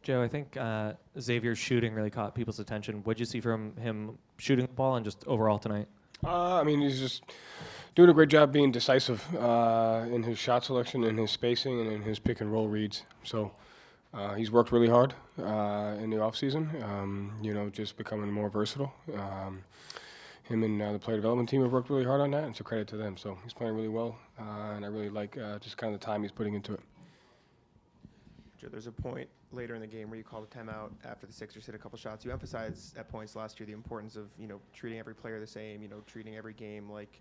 Joe, I think Xavier's shooting really caught people's attention. What'd you see from him shooting the ball and just overall tonight? I mean, he's just doing a great job being decisive in his shot selection, in his spacing, and in his pick and roll reads. So he's worked really hard in the offseason, just becoming more versatile. Him and the player development team have worked really hard on that, and it's a credit to them. So he's playing really well, and I really like just kind of the time he's putting into it. Joe, there's a point later in the game where you called a timeout after the Sixers hit a couple shots. You emphasized at points last year the importance of, treating every player the same, treating every game like,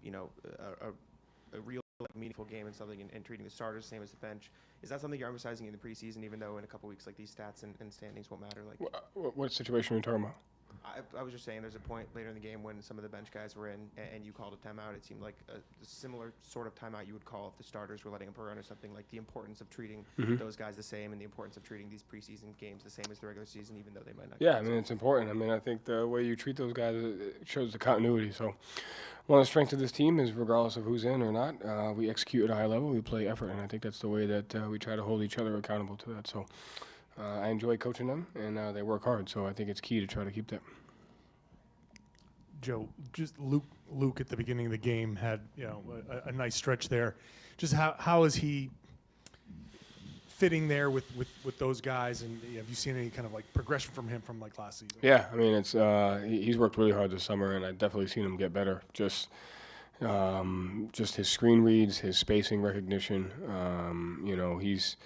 a real meaningful game and something, and treating the starters the same as the bench. Is that something you're emphasizing in the preseason, even though in a couple weeks like these stats and standings won't matter? What situation are you talking about? I was just saying there's a point later in the game when some of the bench guys were in and you called a timeout. It seemed like a similar sort of timeout you would call if the starters were letting up a run or something, like the importance of treating those guys the same and the importance of treating these preseason games the same as the regular season, even though they might not. Yeah, I mean, it's important. I mean, I think the way you treat those guys it shows the continuity. So one of the strengths of this team is regardless of who's in or not, we execute at a high level, we play effort, and I think that's the way that we try to hold each other accountable to that. So I enjoy coaching them, and they work hard, so I think it's key to try to keep that. Joe, just Luke at the beginning of the game had a nice stretch there. Just how is he fitting there with those guys, and have you seen any kind of like progression from him from like last season? Yeah, I mean it's he's worked really hard this summer, and I've definitely seen him get better. Just his screen reads, his spacing recognition. He's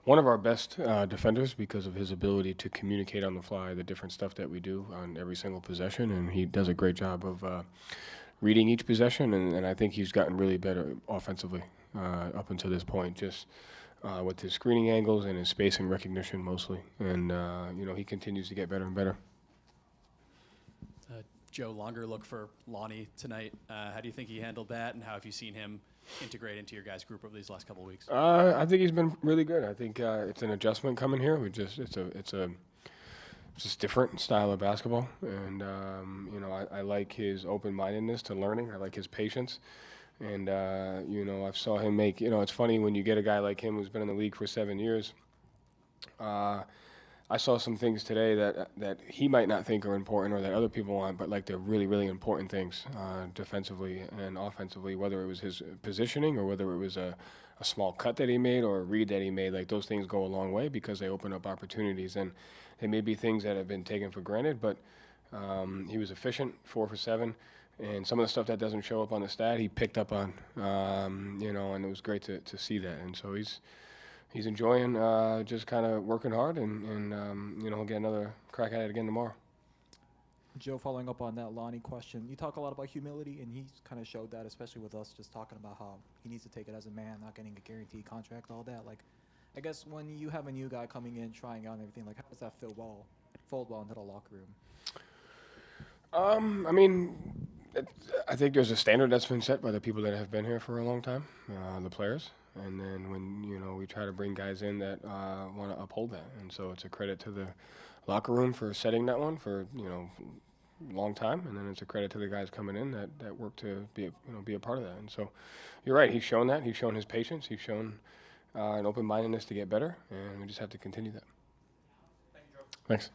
one of our best defenders because of his ability to communicate on the fly the different stuff that we do on every single possession, and he does a great job of reading each possession, and I think he's gotten really better offensively up until this point, just with his screening angles and his spacing recognition mostly, and he continues to get better and better. Joe, longer look for Lonnie tonight. How do you think he handled that, and how have you seen him integrate into your guys' group over these last couple of weeks? I think he's been really good. I think it's an adjustment coming here. It's just different style of basketball, and I like his open-mindedness to learning. I like his patience, and I've saw him make. It's funny when you get a guy like him who's been in the league for 7 years. I saw some things today that he might not think are important or that other people want, but like they're really, really important things defensively and offensively, whether it was his positioning or whether it was a small cut that he made or a read that he made. Like those things go a long way because they open up opportunities, and they may be things that have been taken for granted, but he was efficient, 4 for 7, and some of the stuff that doesn't show up on the stat he picked up on, and it was great to see that. And so he's enjoying just kind of working hard, and he'll get another crack at it again tomorrow. Joe, following up on that Lonnie question, you talk a lot about humility, and he's kind of showed that, especially with us just talking about how he needs to take it as a man, not getting a guaranteed contract, all that. Like, I guess when you have a new guy coming in, trying out and everything, like, how does that fold well into the locker room? I mean, I think there's a standard that's been set by the people that have been here for a long time, the players. And then when, we try to bring guys in that want to uphold that. And so it's a credit to the locker room for setting that one for, a long time. And then it's a credit to the guys coming in that work to be a part of that. And so you're right. He's shown that. He's shown his patience. He's shown an open-mindedness to get better. And we just have to continue that. Thank you, Joe. Thanks.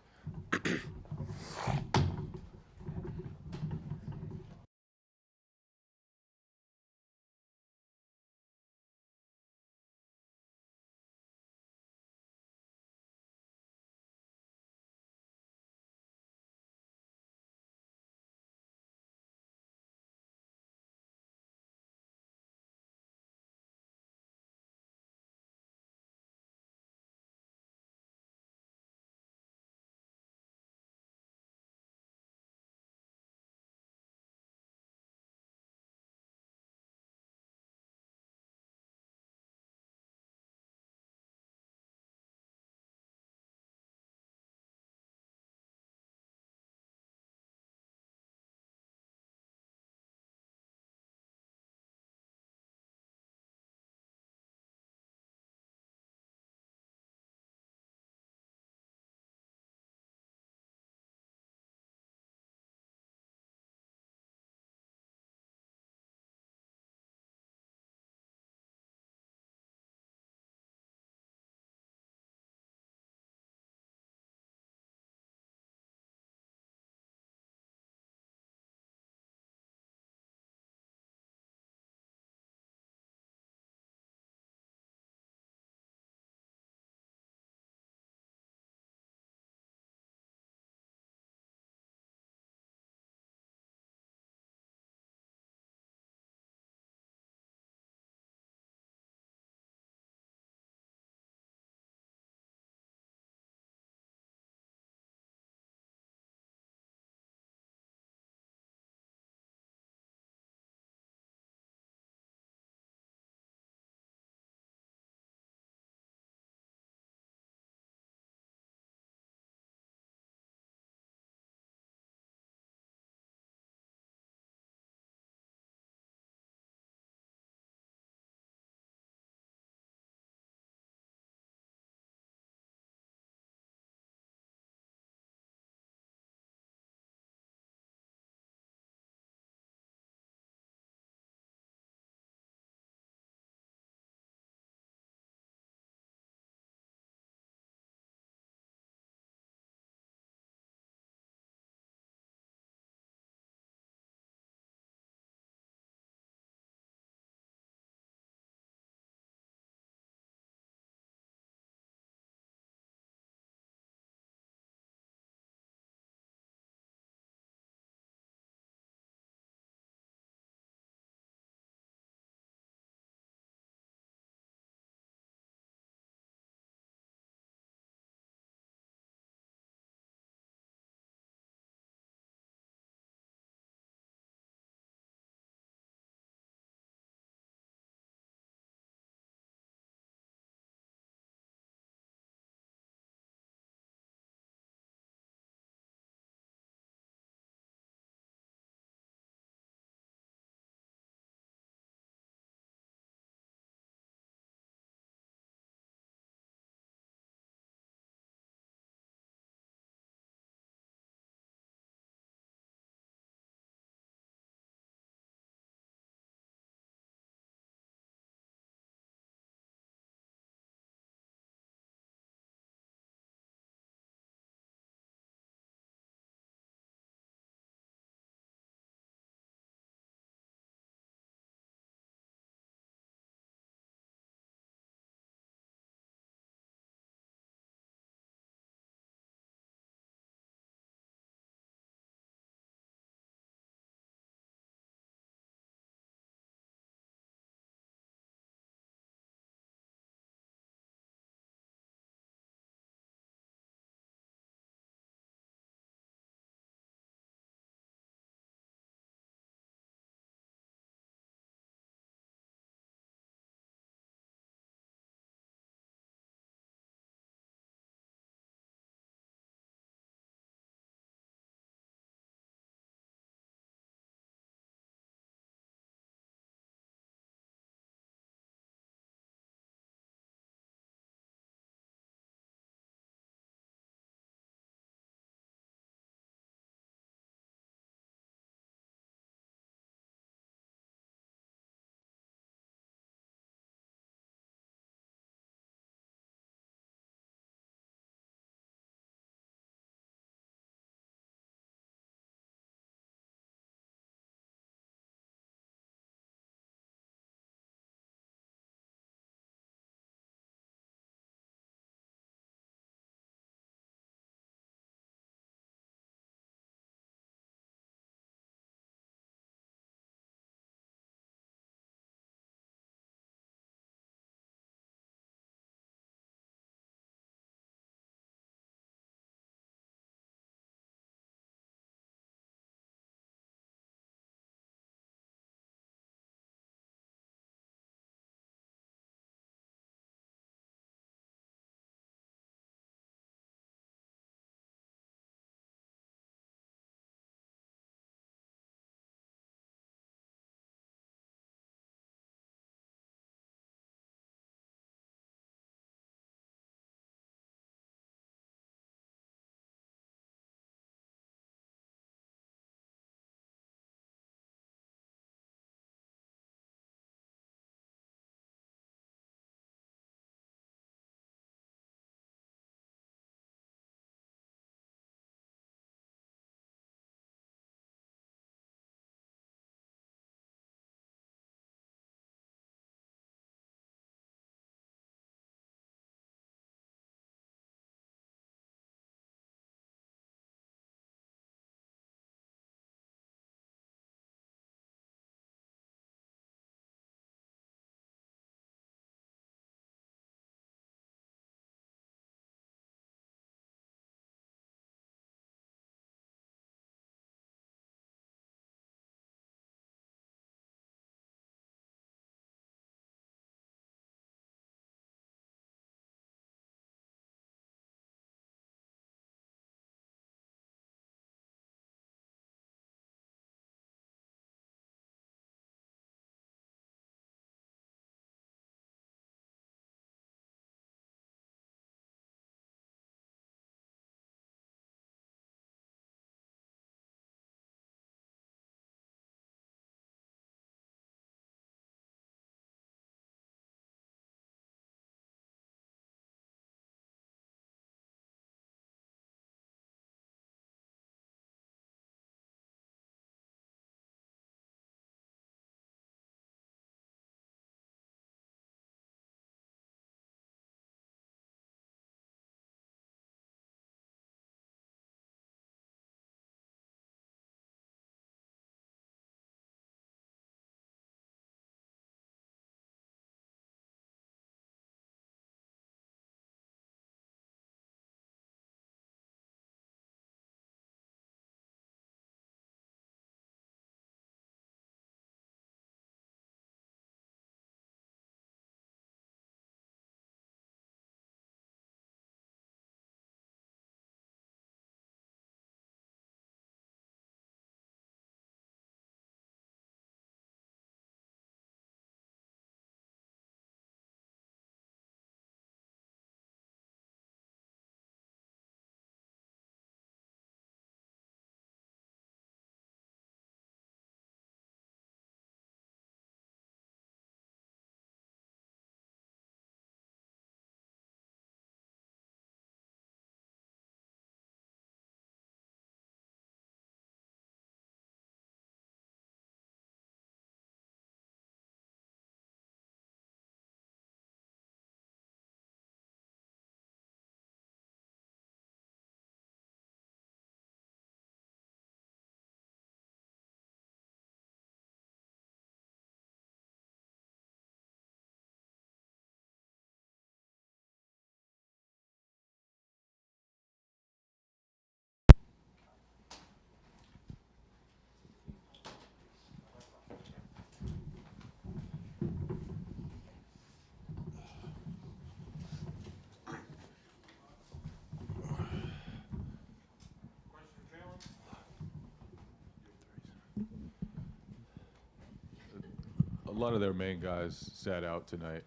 lot of their main guys sat out tonight.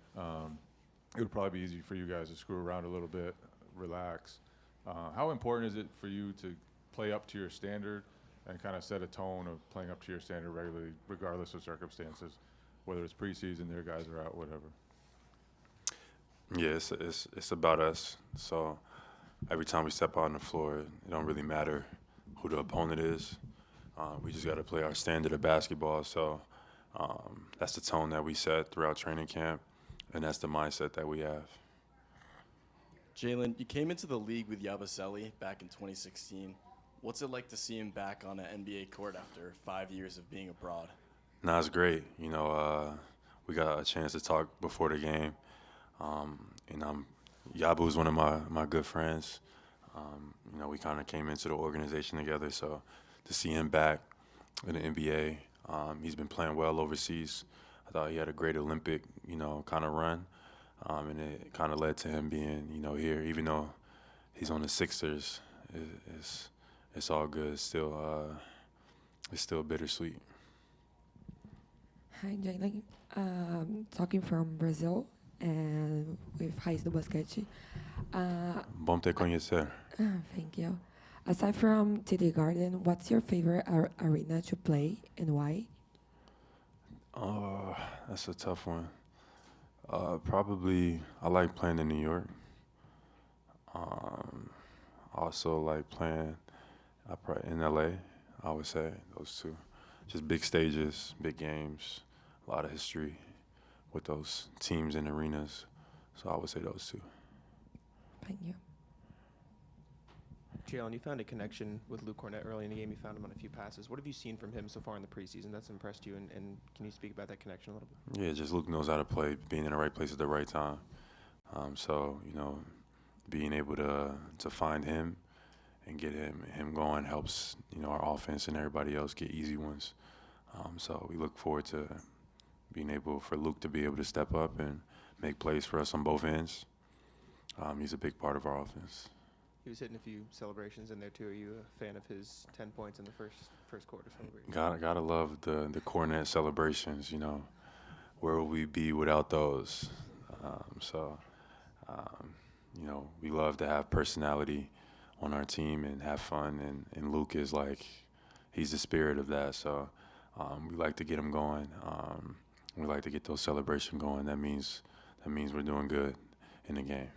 It would probably be easy for you guys to screw around a little bit, relax. How important is it for you to play up to your standard and kind of set a tone of playing up to your standard regularly, regardless of circumstances, whether it's preseason, their guys are out, whatever? Yeah, it's about us. So every time we step out on the floor, it don't really matter who the opponent is. We just got to play our standard of basketball. So that's the tone that we set throughout training camp, and that's the mindset that we have. Jaylen, you came into the league with Yabusele back in 2016. What's it like to see him back on an NBA court after 5 years of being abroad? No, it's great. You know, we got a chance to talk before the game. And Yabu's one of my good friends. You know, we kind of came into the organization together. So to see him back in the NBA, he's been playing well overseas. I thought he had a great Olympic, you know, kind of run. And it kind of led to him being, you know, here. Even though he's on the Sixers, it's all good. It's still bittersweet. Hi, Jaylen. Talking from Brazil and with Raiz do Basquete. Bom te conhecer. Thank you. Aside from TD Garden, what's your favorite arena to play and why? That's a tough one. Probably I like playing in New York. Also like playing in LA, I would say, those two. Just big stages, big games, a lot of history with those teams and arenas. So I would say those two. Thank you. Jaylen, you found a connection with Luke Kornet early in the game. You found him on a few passes. What have you seen from him so far in the preseason that's impressed you? And can you speak about that connection a little bit? Yeah, just Luke knows how to play, being in the right place at the right time. So, you know, being able to find him and get him going helps, you know, our offense and everybody else get easy ones. So we look forward to being able for Luke to be able to step up and make plays for us on both ends. He's a big part of our offense. He was hitting a few celebrations in there too. Are you a fan of his 10 points in the first quarter celebration? Gotta love the Kornet celebrations. You know, where would we be without those? You know, we love to have personality on our team and have fun. And Luke is like, he's the spirit of that. So we like to get him going. We like to get those celebrations going. That means we're doing good in the game.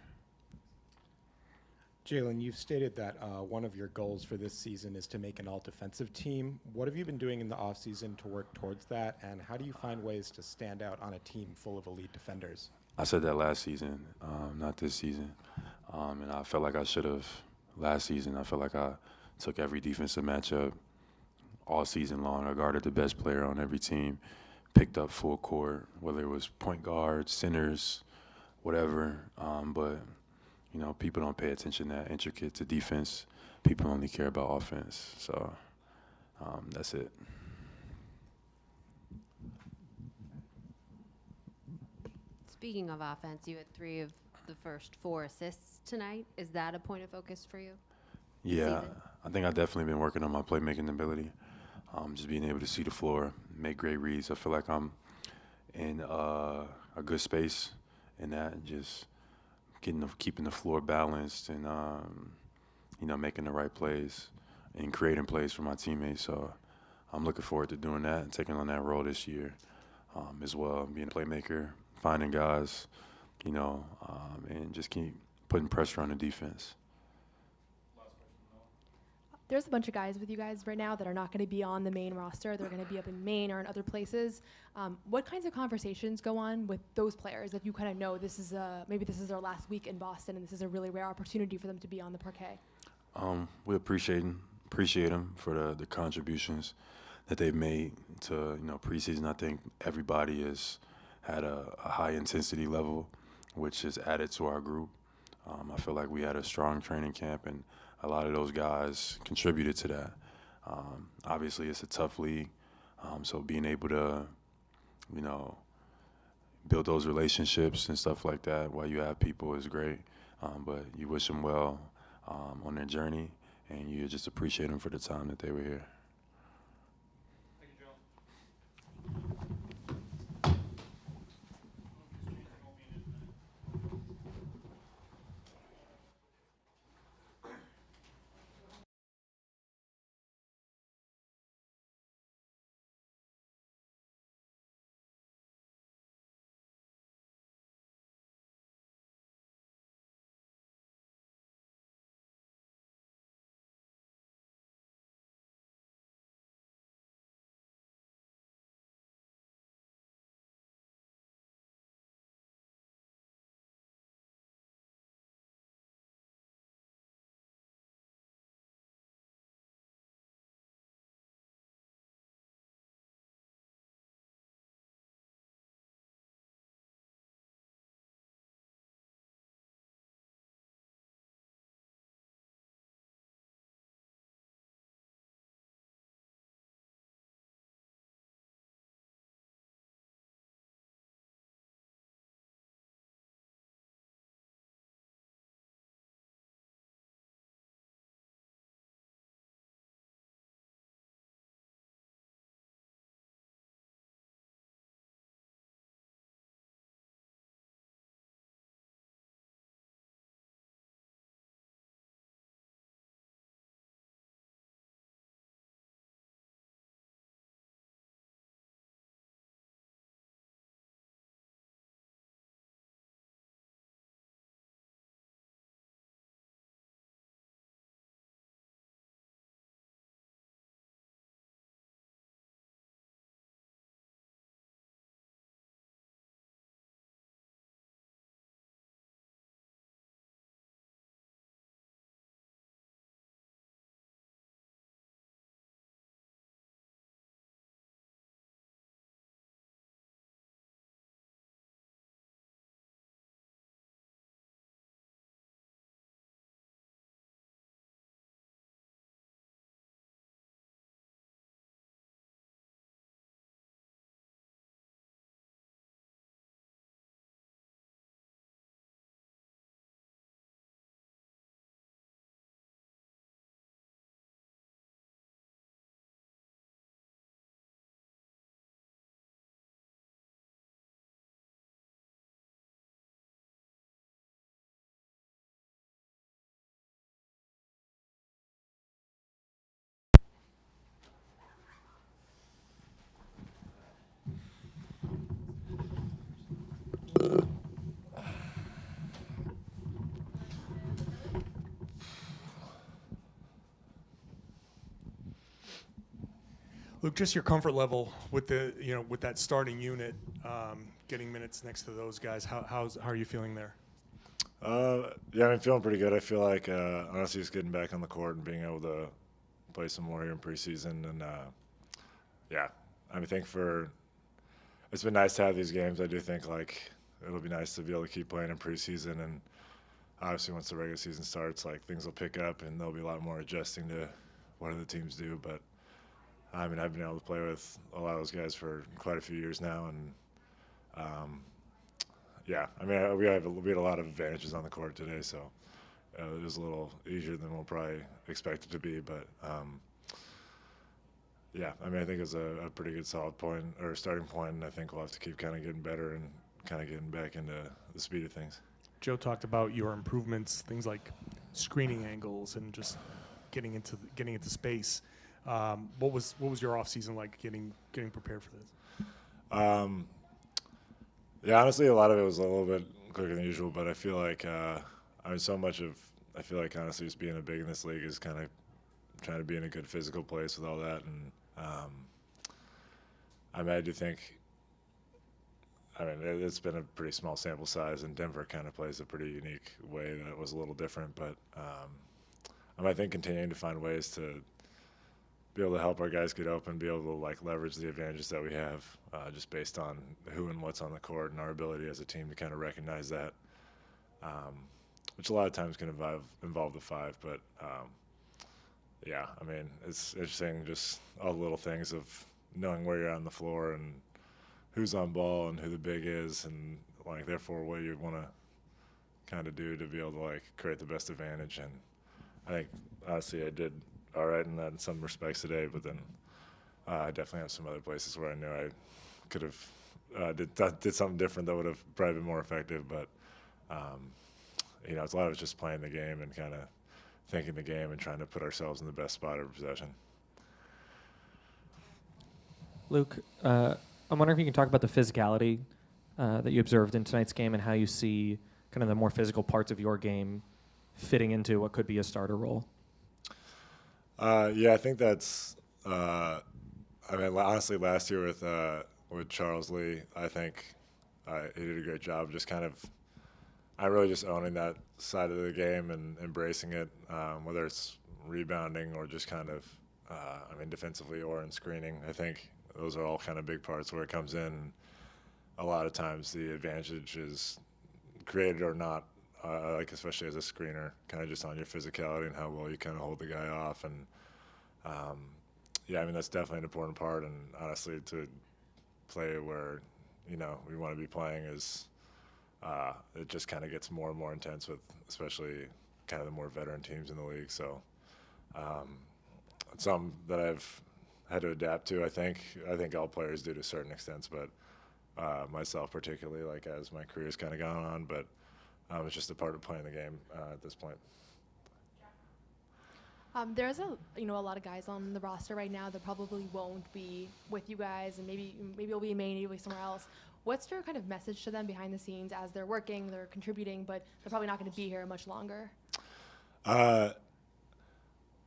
Jaylen, you've stated that one of your goals for this season is to make an all-defensive team. What have you been doing in the offseason to work towards that, and how do you find ways to stand out on a team full of elite defenders? I said that last season, not this season. And I felt like I should have last season. I felt like I took every defensive matchup all season long. I guarded the best player on every team, picked up full court, whether it was point guards, centers, whatever. But you know, people don't pay attention that intricate to defense. People only care about offense. So that's it. Speaking of offense, you had 3 of the first 4 assists tonight. Is that a point of focus for you? Yeah, I think I've definitely been working on my playmaking ability. Just being able to see the floor, make great reads. I feel like I'm in a good space in that, and just keeping the floor balanced and you know, making the right plays and creating plays for my teammates. So I'm looking forward to doing that and taking on that role this year as well, being a playmaker, finding guys, you know, and just keep putting pressure on the defense. There's a bunch of guys with you guys right now that are not going to be on the main roster. They're going to be up in Maine or in other places. What kinds of conversations go on with those players that you kind of know this is maybe this is their last week in Boston and this is a really rare opportunity for them to be on the parquet? We appreciate them for the contributions that they've made to, you know, preseason. I think everybody has had a high intensity level, which has added to our group. I feel like we had a strong training camp, and a lot of those guys contributed to that. Obviously, it's a tough league, so being able to, you know, build those relationships and stuff like that while you have people is great. But you wish them well on their journey, and you just appreciate them for the time that they were here. Thank you, Joe. Luke, just your comfort level with the with that starting unit, getting minutes next to those guys. How are you feeling there? Yeah, I'm feeling pretty good. I feel like honestly, just getting back on the court and being able to play some more here in preseason, and yeah, I think it's been nice to have these games. I do think like it'll be nice to be able to keep playing in preseason, and obviously once the regular season starts, like things will pick up and there'll be a lot more adjusting to what other teams do. But I mean, I've been able to play with a lot of those guys for quite a few years now, and yeah, I mean, we had a lot of advantages on the court today, so it was a little easier than we'll probably expect it to be. But yeah, I mean, I think it's a pretty good solid point or starting point, and I think we'll have to keep kind of getting better and kind of getting back into the speed of things. Joe talked about your improvements, things like screening angles and just getting into space. What was your off season like getting prepared for this? Yeah, honestly, a lot of it was a little bit quicker than usual, but I feel like I feel like honestly just being a big in this league is kind of trying to be in a good physical place with all that, and I mean, I do think, I mean, it's been a pretty small sample size, and Denver kind of plays a pretty unique way that was a little different, but I think continuing to find ways to be able to help our guys get open, be able to like leverage the advantages that we have just based on who and what's on the court and our ability as a team to kind of recognize that, which a lot of times can involve the five. But yeah, I mean, it's interesting just all the little things of knowing where you're on the floor and who's on ball and who the big is, and like therefore what you want to kind of do to be able to like create the best advantage. And I think honestly I did all right in that in some respects today, but then I definitely have some other places where I knew I could have did something different that would have probably been more effective. But it's a lot of just playing the game and kind of thinking the game and trying to put ourselves in the best spot of possession. Luke, I'm wondering if you can talk about the physicality that you observed in tonight's game and how you see kind of the more physical parts of your game fitting into what could be a starter role. Yeah, I think that's. I mean, honestly, last year with Charles Lee, I think he did a great job. Just kind of, I really just owning that side of the game and embracing it, whether it's rebounding or just kind of, defensively or in screening. I think those are all kind of big parts where it comes in. A lot of times the advantage is created or not. Like especially as a screener, kind of just on your physicality and how well you kind of hold the guy off, and yeah, I mean that's definitely an important part. And honestly, to play where we want to be playing is it just kind of gets more and more intense with especially kind of the more veteran teams in the league. So it's something that I've had to adapt to. I think all players do to certain extents, but myself particularly, like as my career's kind of gone on, but. It's just a part of playing the game at this point. There's a lot of guys on the roster right now that probably won't be with you guys, and maybe it'll be in Maine, maybe somewhere else. What's your kind of message to them behind the scenes as they're working, they're contributing, but they're probably not going to be here much longer? I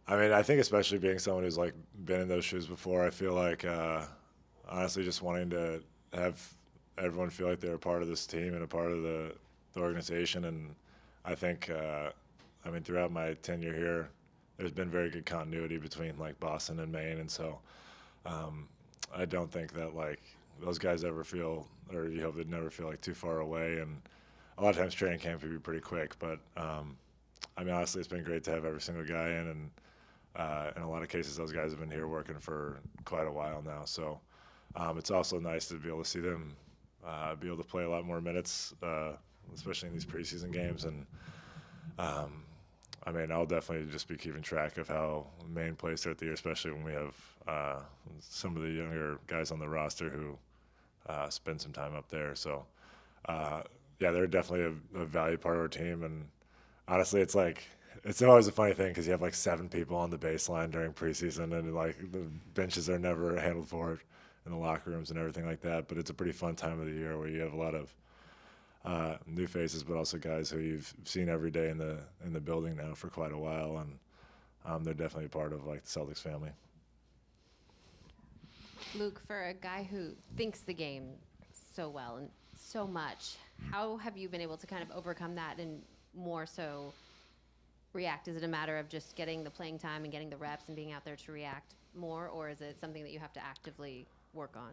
mean, I think especially being someone who's like been in those shoes before, I feel like honestly just wanting to have everyone feel like they're a part of this team and a part of the organization. And I think throughout my tenure here there's been very good continuity between like Boston and Maine, and so I don't think that like those guys ever feel, or you hope they'd never feel like too far away. And a lot of times training camp can be pretty quick, but honestly it's been great to have every single guy in, and in a lot of cases those guys have been here working for quite a while now, so it's also nice to be able to see them be able to play a lot more minutes, especially in these preseason games. And I'll definitely just be keeping track of how Maine plays throughout the year, especially when we have some of the younger guys on the roster who spend some time up there. So yeah, they're definitely a valued part of our team. And honestly, it's always a funny thing because you have like 7 people on the baseline during preseason, and like the benches are never handled for it in the locker rooms and everything like that. But it's a pretty fun time of the year where you have a lot of new faces, but also guys who you've seen every day in the building now for quite a while, and they're definitely part of like the Celtics family. Luke, for a guy who thinks the game so well and so much, how have you been able to kind of overcome that and more so react? Is it a matter of just getting the playing time and getting the reps and being out there to react more, or is it something that you have to actively work on?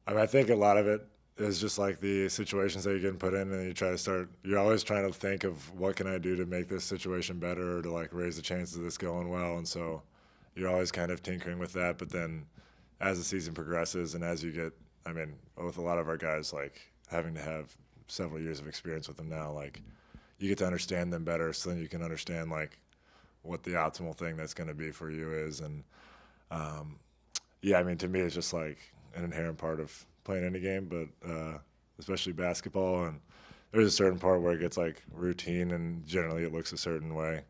I think a lot of it is just like the situations that you're getting put in, and you're always trying to think of what can I do to make this situation better or to like raise the chances of this going well. And so you're always kind of tinkering with that. But then as the season progresses and as you get, with a lot of our guys, like having to have several years of experience with them now, like you get to understand them better, so then you can understand like what the optimal thing that's going to be for you is. And to me, it's just like an inherent part of playing any game, but especially basketball. And there's a certain part where it gets like routine, and generally it looks a certain way.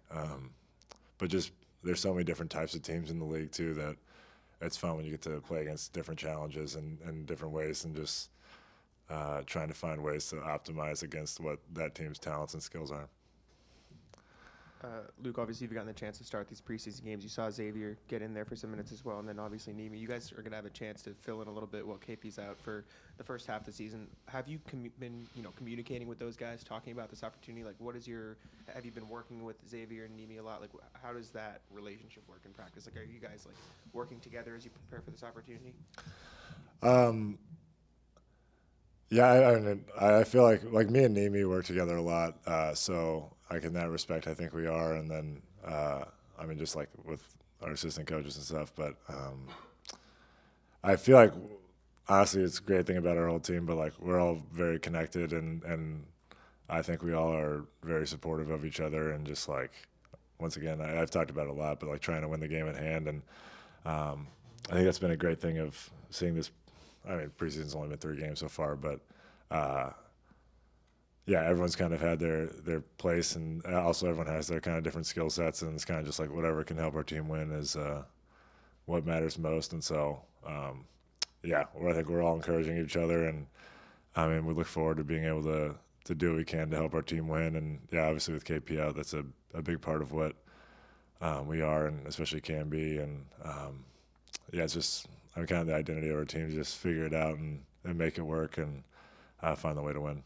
But just there's so many different types of teams in the league too that it's fun when you get to play against different challenges and different ways, and just trying to find ways to optimize against what that team's talents and skills are. Luke, obviously you've gotten the chance to start these preseason games. You saw Xavier get in there for some minutes as well, and then obviously Nimi. You guys are going to have a chance to fill in a little bit while KP's out for the first half of the season. Have you been communicating with those guys, talking about this opportunity? Like, have you been working with Xavier and Nimi a lot? Like, how does that relationship work in practice? Like, are you guys like working together as you prepare for this opportunity? I feel like me and Nimi work together a lot, so in that respect, I think we are. And then, just like with our assistant coaches and stuff. But I feel like, honestly, it's a great thing about our whole team, but like we're all very connected, and I think we all are very supportive of each other. And just like, once again, I've talked about it a lot, but like trying to win the game at hand. And I think that's been a great thing of seeing this. Preseason's only been 3 games so far, but everyone's kind of had their place, and also everyone has their kind of different skill sets, and it's kind of just like whatever can help our team win is what matters most. And so, I think we're all encouraging each other, and we look forward to being able to do what we can to help our team win. And obviously with KP out, that's a big part of what we are, and especially can be. And it's just kind of the identity of our team, to just figure it out and make it work and find the way to win.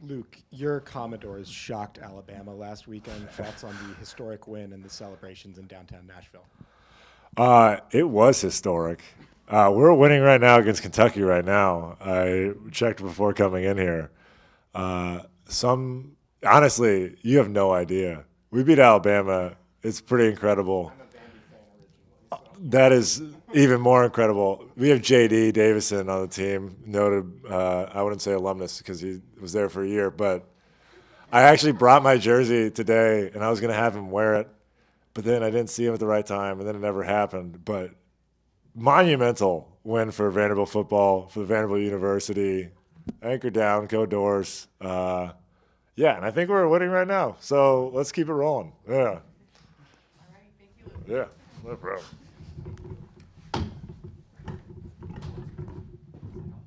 Luke, your Commodores shocked Alabama last weekend. Thoughts on the historic win and the celebrations in downtown Nashville? It was historic. We're winning right now against Kentucky right now. I checked before coming in here. Honestly, you have no idea. We beat Alabama. It's pretty incredible. That is even more incredible. We have J.D. Davison on the team, noted, I wouldn't say alumnus because he was there for a year, but I actually brought my jersey today, and I was going to have him wear it, but then I didn't see him at the right time, and then it never happened. But monumental win for Vanderbilt football, for the Vanderbilt University. Anchor down, go Doors. And I think we're winning right now, so let's keep it rolling. Yeah. All right, thank you. Yeah, no problem.